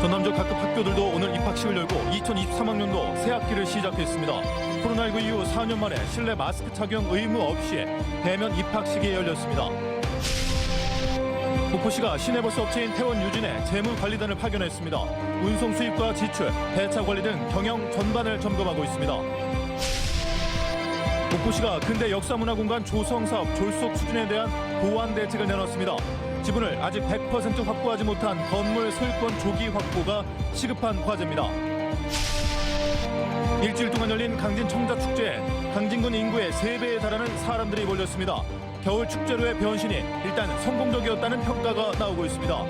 전남 적 각급 학교들도 오늘 입학식을 열고 2023학년도 새 학기를 시작했습니다. 코로나19 이후 4년 만에 실내 마스크 착용 의무 없이 대면 입학식이 열렸습니다. 목포시가 시내버스 업체인 태원유진에 재무관리단을 파견했습니다. 운송 수입과 지출, 배차 관리 등 경영 전반을 점검하고 있습니다. 목포시가 근대 역사문화공간 조성사업 졸속 추진에 대한 보완 대책을 내놨습니다. 지분을 아직 100% 확보하지 못한 건물 소유권 조기 확보가 시급한 과제입니다. 일주일 동안 열린 강진 청자축제에 강진군 인구의 3배에 달하는 사람들이 몰렸습니다. 겨울 축제로의 변신이 일단 성공적이었다는 평가가 나오고 있습니다.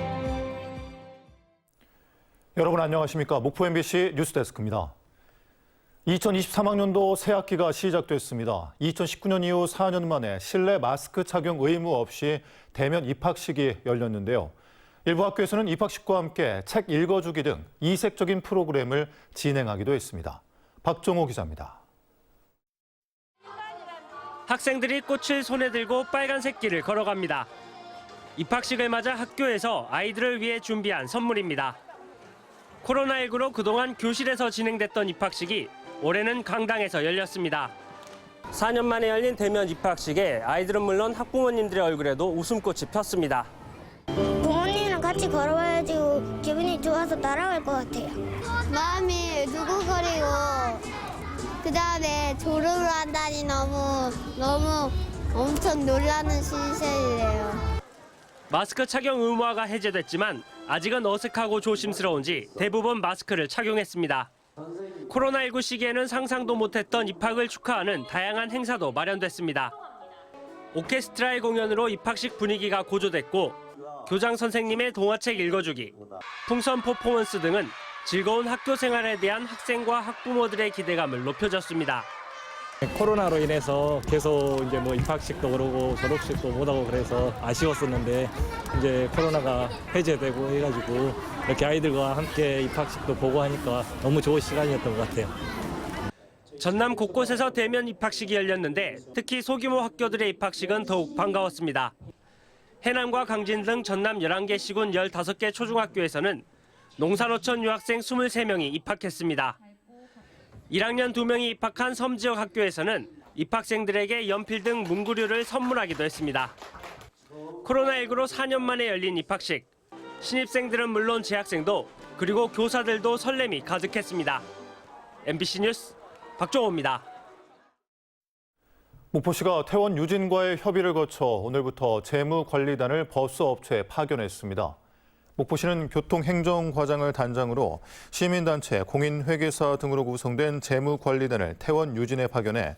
여러분 안녕하십니까? 목포 MBC 뉴스데스크입니다. 2023학년도 새 학기가 시작됐습니다. 2019년 이후 4년 만에 실내 마스크 착용 의무 없이 대면 입학식이 열렸는데요. 일부 학교에서는 입학식과 함께 책 읽어주기 등 이색적인 프로그램을 진행하기도 했습니다. 박종호 기자입니다. 학생들이 꽃을 손에 들고 빨간색 길을 걸어갑니다. 입학식을 맞아 학교에서 아이들을 위해 준비한 선물입니다. 코로나19로 그동안 교실에서 진행됐던 입학식이 올해는 강당에서 열렸습니다. 4년 만에 열린 대면 입학식에 아이들은 물론 학부모님들의 얼굴에도 웃음꽃이 폈습니다. 부모님이랑 같이 걸어봐야지 기분이 좋아서 따라갈 것 같아요. 마음이 두근거리고 그다음에 졸음을 한다니 너무 엄청 놀라는 시절이래요. 마스크 착용 의무화가 해제됐지만 아직은 어색하고 조심스러운지 대부분 마스크를 착용했습니다. 코로나19 시기에는 상상도 못했던 입학을 축하하는 다양한 행사도 마련됐습니다. 오케스트라의 공연으로 입학식 분위기가 고조됐고 교장 선생님의 동화책 읽어주기, 풍선 퍼포먼스 등은 즐거운 학교 생활에 대한 학생과 학부모들의 기대감을 높여줬습니다. 코로나로 인해서 계속 이제 입학식도 그러고 졸업식도 못하고 그래서 아쉬웠었는데 이제 코로나가 해제되고 해가지고 이렇게 아이들과 함께 입학식도 보고 하니까 너무 좋은 시간이었던 것 같아요. 전남 곳곳에서 대면 입학식이 열렸는데 특히 소규모 학교들의 입학식은 더욱 반가웠습니다. 해남과 강진 등 전남 11개 시군 15개 초중학교에서는 농산어촌 유학생 23명이 입학했습니다. 1학년 2명이 입학한 섬지역 학교에서는 입학생들에게 연필 등 문구류를 선물하기도 했습니다. 코로나19로 4년 만에 열린 입학식. 신입생들은 물론 재학생도 그리고 교사들도 설렘이 가득했습니다. MBC 뉴스 박종호입니다. 목포시가 태원유진과의 협의를 거쳐 오늘부터 재무관리단을 버스업체에 파견했습니다. 목포시는 교통행정과장을 단장으로 시민단체, 공인회계사 등으로 구성된 재무관리단을 태원유진에 파견해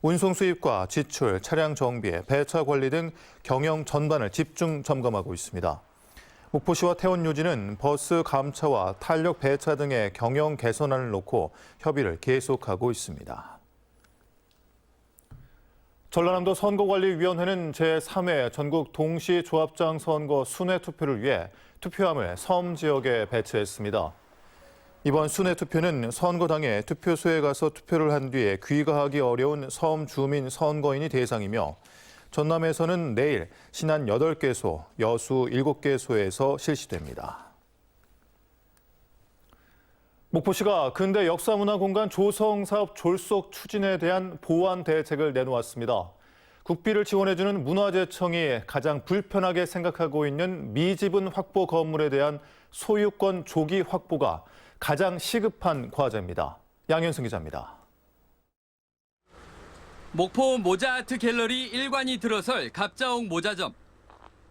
운송 수입과 지출, 차량 정비, 배차 관리 등 경영 전반을 집중 점검하고 있습니다. 목포시와 태원유진은 버스 감차와 탄력 배차 등의 경영 개선안을 놓고 협의를 계속하고 있습니다. 전라남도 선거관리위원회는 제3회 전국 동시조합장 선거 순회 투표를 위해 투표함을 섬 지역에 배치했습니다. 이번 순회 투표는 선거당에 투표소에 가서 투표를 한 뒤에 귀가하기 어려운 섬 주민 선거인이 대상이며 전남에서는 내일 신안 8개소, 여수 7개소에서 실시됩니다. 목포시가 근대 역사문화공간 조성사업 졸속 추진에 대한 보완 대책을 내놓았습니다. 국비를 지원해주는 문화재청이 가장 불편하게 생각하고 있는 미지분 확보 건물에 대한 소유권 조기 확보가 가장 시급한 과제입니다. 양현승 기자입니다. 목포 모자아트 갤러리 1관이 들어설 갑자옥 모자점.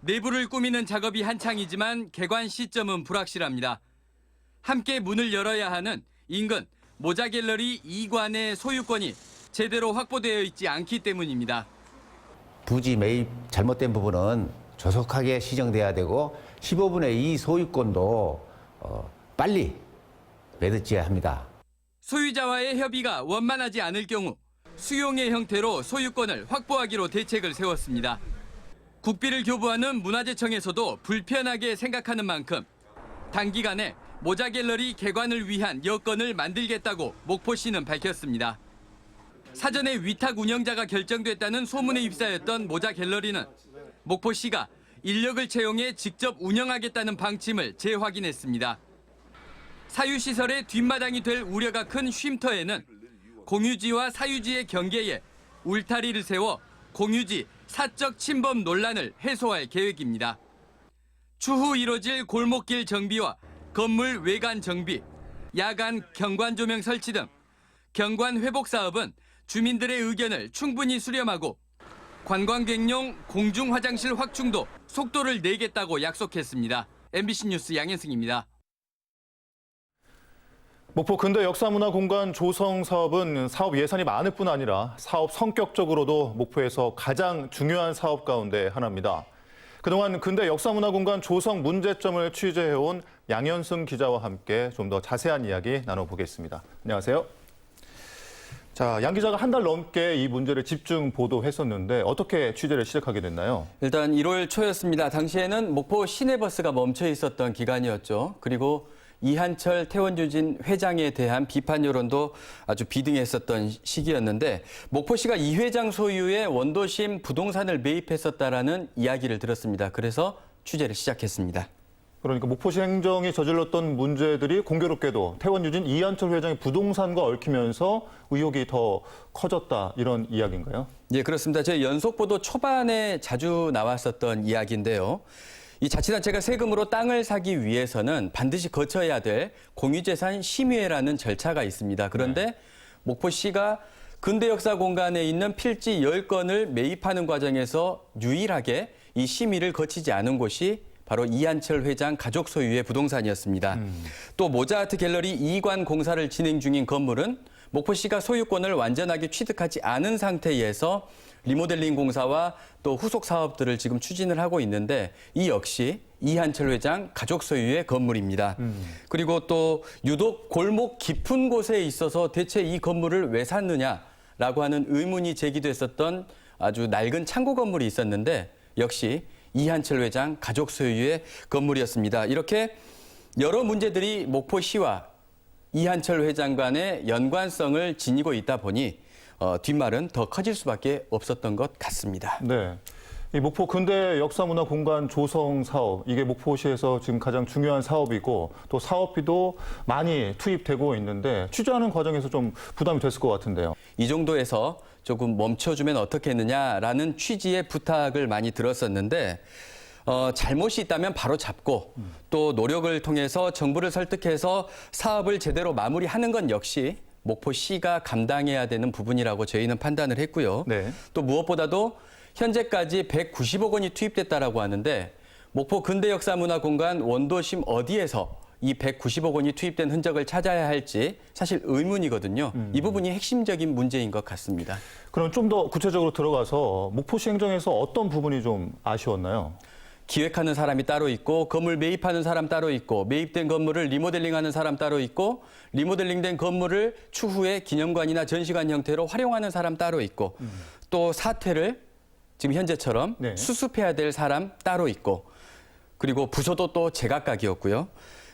내부를 꾸미는 작업이 한창이지만 개관 시점은 불확실합니다. 함께 문을 열어야 하는 인근 모자 갤러리 2관의 소유권이 제대로 확보되어 있지 않기 때문입니다. 부지 매입 잘못된 부분은 조속하게 시정돼야 되고 15분의 2 소유권도 빨리 매듭지어야 합니다. 소유자와의 협의가 원만하지 않을 경우 수용의 형태로 소유권을 확보하기로 대책을 세웠습니다. 국비를 교부하는 문화재청에서도 불편하게 생각하는 만큼 단기간에 모자 갤러리 개관을 위한 여건을 만들겠다고 목포시는 밝혔습니다. 사전에 위탁 운영자가 결정됐다는 소문에 휩싸였던 모자 갤러리는 목포시가 인력을 채용해 직접 운영하겠다는 방침을 재확인했습니다. 사유시설의 뒷마당이 될 우려가 큰 쉼터에는 공유지와 사유지의 경계에 울타리를 세워 공유지 사적 침범 논란을 해소할 계획입니다. 추후 이뤄질 골목길 정비와 건물 외관 정비, 야간 경관 조명 설치 등 경관 회복 사업은 주민들의 의견을 충분히 수렴하고 관광객용 공중 화장실 확충도 속도를 내겠다고 약속했습니다. MBC 뉴스 양현승입니다. 목포 근대 역사문화공간 조성 사업은 사업 예산이 많을 뿐 아니라 사업 성격적으로도 목포에서 가장 중요한 사업 가운데 하나입니다. 그동안 근대 역사문화공간 조성 문제점을 취재해온 양현승 기자와 함께 좀 더 자세한 이야기 나눠보겠습니다. 안녕하세요. 자, 양 기자가 한 달 넘게 이 문제를 집중 보도했었는데 어떻게 취재를 시작하게 됐나요? 일단 1월 초였습니다. 당시에는 목포 시내버스가 멈춰 있었던 기간이었죠. 그리고 이한철 태원유진 회장에 대한 비판 여론도 아주 비등했었던 시기였는데 목포시가 이 회장 소유의 원도심 부동산을 매입했었다라는 이야기를 들었습니다. 그래서 취재를 시작했습니다. 그러니까 목포시 행정이 저질렀던 문제들이 공교롭게도 태원유진 이한철 회장의 부동산과 얽히면서 의혹이 더 커졌다 이런 이야기인가요? 예, 그렇습니다. 제 연속 보도 초반에 자주 나왔었던 이야기인데요. 이 자치단체가 세금으로 땅을 사기 위해서는 반드시 거쳐야 될 공유재산 심의회라는 절차가 있습니다. 그런데 목포시가 근대역사 공간에 있는 필지 10건을 매입하는 과정에서 유일하게 이 심의를 거치지 않은 곳이 바로 이한철 회장 가족 소유의 부동산이었습니다. 또 모자아트 갤러리 2관 공사를 진행 중인 건물은 목포시가 소유권을 완전하게 취득하지 않은 상태에서 리모델링 공사와 또 후속 사업들을 지금 추진을 하고 있는데 이 역시 이한철 회장 가족 소유의 건물입니다. 그리고 또 유독 골목 깊은 곳에 있어서 대체 이 건물을 왜 샀느냐라고 하는 의문이 제기됐었던 아주 낡은 창고 건물이 있었는데 역시 이한철 회장 가족 소유의 건물이었습니다. 이렇게 여러 문제들이 목포시와 이한철 회장 간의 연관성을 지니고 있다 보니 뒷말은 더 커질 수밖에 없었던 것 같습니다. 네. 이 목포 근대 역사문화공간 조성 사업, 이게 목포시에서 지금 가장 중요한 사업이고 또 사업비도 많이 투입되고 있는데 취재하는 과정에서 좀 부담이 됐을 것 같은데요. 이 정도에서 조금 멈춰주면 어떻겠느냐라는 취지의 부탁을 많이 들었었는데 잘못이 있다면 바로 잡고 또 노력을 통해서 정부를 설득해서 사업을 제대로 마무리하는 건 역시 목포시가 감당해야 되는 부분이라고 저희는 판단을 했고요. 네. 또 무엇보다도 현재까지 190억 원이 투입됐다라고 하는데 목포 근대역사문화공간 원도심 어디에서 이 190억 원이 투입된 흔적을 찾아야 할지 사실 의문이거든요. 이 부분이 핵심적인 문제인 것 같습니다. 그럼 좀 더 구체적으로 들어가서 목포시 행정에서 어떤 부분이 좀 아쉬웠나요? 기획하는 사람이 따로 있고 건물 매입하는 사람 따로 있고 매입된 건물을 리모델링하는 사람 따로 있고 리모델링된 건물을 추후에 기념관이나 전시관 형태로 활용하는 사람 따로 있고 또 사태를 지금 현재처럼 네. 수습해야 될 사람 따로 있고 그리고 부서도 또 제각각이었고요.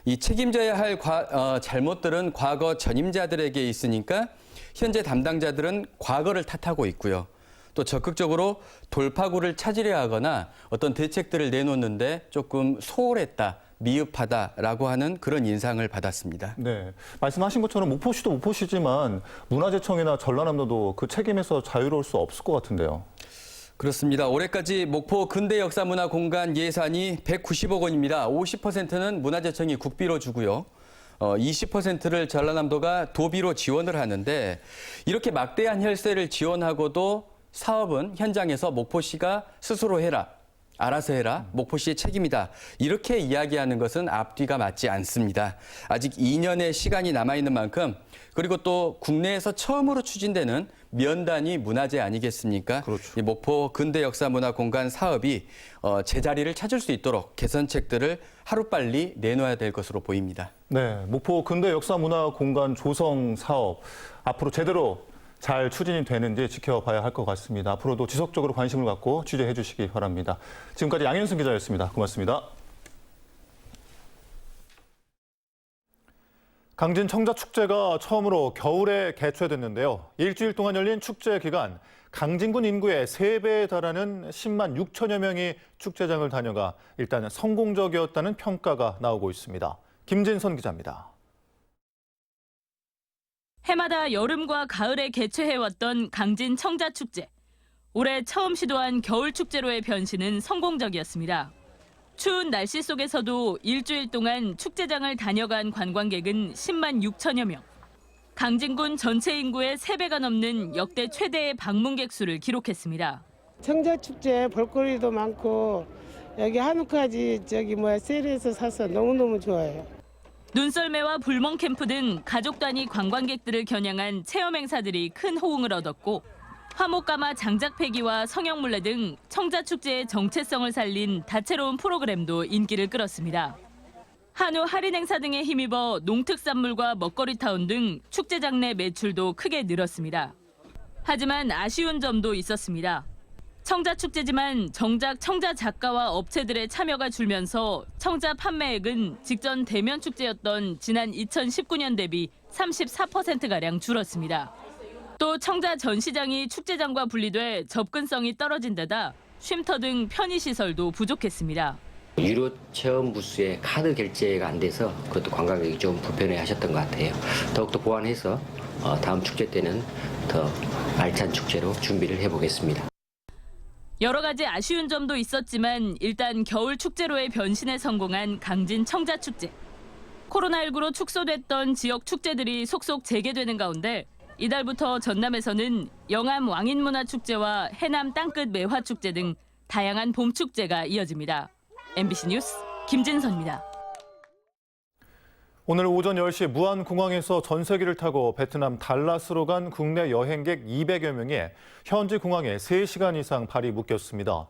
이 책임져야 할 잘못들은 과거 전임자들에게 있으니까 현재 담당자들은 과거를 탓하고 있고요. 또 적극적으로 돌파구를 찾으려 하거나 어떤 대책들을 내놓는데 조금 소홀했다, 미흡하다라고 하는 그런 인상을 받았습니다. 네, 말씀하신 것처럼 목포시도 목포시지만 문화재청이나 전라남도도 그 책임에서 자유로울 수 없을 것 같은데요. 그렇습니다. 올해까지 목포 근대역사문화공간 예산이 190억 원입니다. 50%는 문화재청이 국비로 주고요. 20%를 전라남도가 도비로 지원을 하는데 이렇게 막대한 혈세를 지원하고도 사업은 현장에서 목포시가 스스로 해라, 알아서 해라, 목포시의 책임이다. 이렇게 이야기하는 것은 앞뒤가 맞지 않습니다. 아직 2년의 시간이 남아있는 만큼 그리고 또 국내에서 처음으로 추진되는 면단위 문화재 아니겠습니까? 그렇죠. 이 목포 근대역사문화공간 사업이 제자리를 찾을 수 있도록 개선책들을 하루빨리 내놓아야 될 것으로 보입니다. 네, 목포 근대 역사문화공간 조성 사업 앞으로 제대로 잘 추진이 되는지 지켜봐야 할 것 같습니다. 앞으로도 지속적으로 관심을 갖고 취재해 주시기 바랍니다. 지금까지 양현승 기자였습니다. 고맙습니다. 강진 청자축제가 처음으로 겨울에 개최됐는데요. 일주일 동안 열린 축제 기간 강진군 인구의 3배에 달하는 10만 6천여 명이 축제장을 다녀가 일단 성공적이었다는 평가가 나오고 있습니다. 김진선 기자입니다. 해마다 여름과 가을에 개최해왔던 강진 청자축제. 올해 처음 시도한 겨울축제로의 변신은 성공적이었습니다. 추운 날씨 속에서도 일주일 동안 축제장을 다녀간 관광객은 10만 6천여 명. 강진군 전체 인구의 3배가 넘는 역대 최대의 방문객 수를 기록했습니다. 청자축제 볼거리도 많고 여기 한우까지 세일해서 사서 너무너무 좋아요. 눈썰매와 불멍 캠프 등 가족 단위 관광객들을 겨냥한 체험 행사들이 큰 호응을 얻었고 화목가마 장작패기와 성형물레 등 청자축제의 정체성을 살린 다채로운 프로그램도 인기를 끌었습니다. 한우 할인 행사 등에 힘입어 농특산물과 먹거리타운 등 축제장 내 매출도 크게 늘었습니다. 하지만 아쉬운 점도 있었습니다. 청자축제지만 정작 청자 작가와 업체들의 참여가 줄면서 청자 판매액은 직전 대면 축제였던 지난 2019년 대비 34%가량 줄었습니다. 또 청자 전시장이 축제장과 분리돼 접근성이 떨어진 데다 쉼터 등 편의시설도 부족했습니다. 유료 체험 부스에 카드 결제가 안 돼서 그것도 관광객이 좀 불편해하셨던 것 같아요. 더욱더 보완해서 다음 축제 때는 더 알찬 축제로 준비를 해보겠습니다. 여러 가지 아쉬운 점도 있었지만 일단 겨울 축제로의 변신에 성공한 강진 청자축제. 코로나19로 축소됐던 지역 축제들이 속속 재개되는 가운데 이달부터 전남에서는 영암 왕인문화축제와 해남 땅끝 매화축제 등 다양한 봄축제가 이어집니다. MBC 뉴스 김진선입니다. 오늘 오전 10시 무안공항에서 전세기를 타고 베트남 달라스로 간 국내 여행객 200여 명이 현지 공항에 3시간 이상 발이 묶였습니다.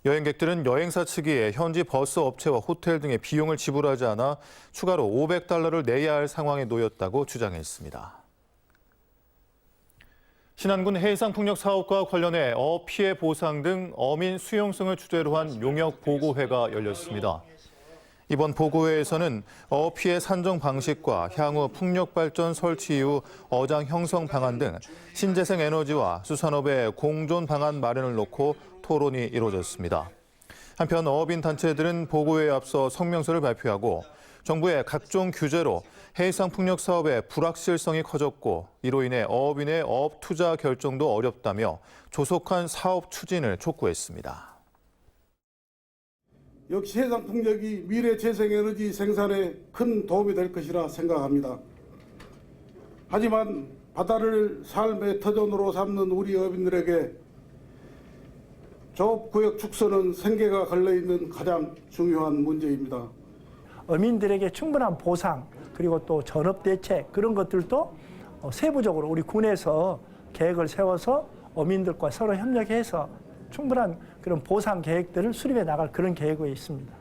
여행객들은 여행사 측이 현지 버스 업체와 호텔 등의 비용을 지불하지 않아 추가로 $500를 내야 할 상황에 놓였다고 주장했습니다. 신안군 해상풍력 사업과 관련해 어피해 보상 등 어민 수용성을 주제로 한 용역 보고회가 열렸습니다. 이번 보고회에서는 어피해 산정 방식과 향후 풍력 발전 설치 이후 어장 형성 방안 등 신재생 에너지와 수산업의 공존 방안 마련을 놓고 토론이 이루어졌습니다. 한편 어업인 단체들은 보고회에 앞서 성명서를 발표하고 정부의 각종 규제로 해상 풍력 사업의 불확실성이 커졌고 이로 인해 어업인의 어업 투자 결정도 어렵다며 조속한 사업 추진을 촉구했습니다. 역시 해상 풍력이 미래 재생에너지 생산에 큰 도움이 될 것이라 생각합니다. 하지만 바다를 삶의 터전으로 삼는 우리 어민들에게 조업구역 축소는 생계가 걸려있는 가장 중요한 문제입니다. 어민들에게 충분한 보상 그리고 또 전업 대책 그런 것들도 세부적으로 우리 군에서 계획을 세워서 어민들과 서로 협력해서 충분한 그런 보상 계획들을 수립해 나갈 그런 계획이 있습니다.